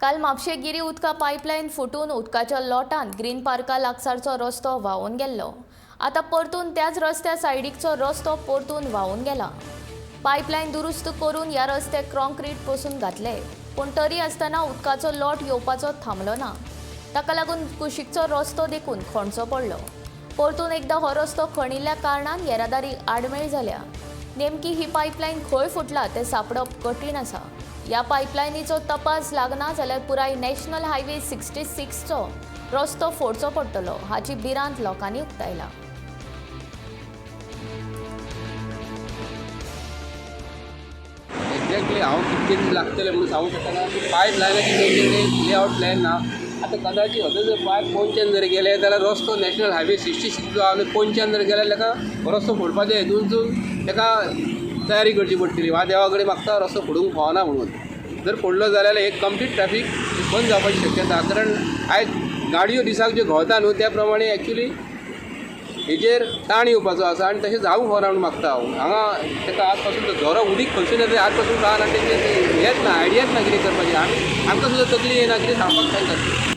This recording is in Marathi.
काल म्हापशेगिरी उदका पायपलायन फुटून उदकाच्या लोटांत ग्रीन पार्का लागसारचो रस्तो व्हांवून गेल्लो. आतां परतून त्याच रस्त्या सायडीकचो रस्तो परतून व्हांवून गेला. पायपलायन दुरुस्त करून ह्या रस्त्याक कॉन्क्रीट पसून घातले, पूण तरी आसतना उदकाचो लोट येवपाचो थांबलो ना. ताका लागून कुशीकचो रस्तो देखून खणचो पडलो. परतून एकदां हो रस्तो खणिल्ल्या कारणान येरादारी आडमेळ जाल्या. नेमकी ही पायपलायन खंय फुटला तें सांपडप कठीण आसा. ह्या पायपलायनीचो तपास लागना जाल्यार पुराय नॅशनल हायवे 66चो रस्तो फोडचो पडटलो हाची भिरांत लोकांनी उक्तायला. एक्झॅक्टली हांव कितके लागतले म्हणून सांगूंक शकना. पायप लायनाची तेंचे लेआउट प्लॅन ना. आतां कदाचित हो जर पायप पोंच्यान जर गेले जाल्यार रस्तो नॅशनल हायवे 66 जो आहा पोंच्यान जर गेल्यार ताका रस्तो फोडपाचे हेतूनसून ताका तयारी करची पडटली. वा देवा कडेन मागता रस्तो फोडूंक फावना म्हणून. जर फोडलो जाल्यार एक कंप्लीट ट्रॅफिक बंद जावपाची शक्यता. कारण आयज गाडयो दिसाक ज्यो घोवता न्हू त्या प्रमाणे एक्चुली हेजेर ताण येवपाचो आसा आनी तशें जावंक फावना म्हणून मागता हांव. हांगा ताका आज पासून जोरो उदीक खंयसून येता आज पासून कळना. तेंचे हेच ना, आयडियाच ना कितें करपाचें. आमकां सुद्दां तकली येना कितें सांगपाक काय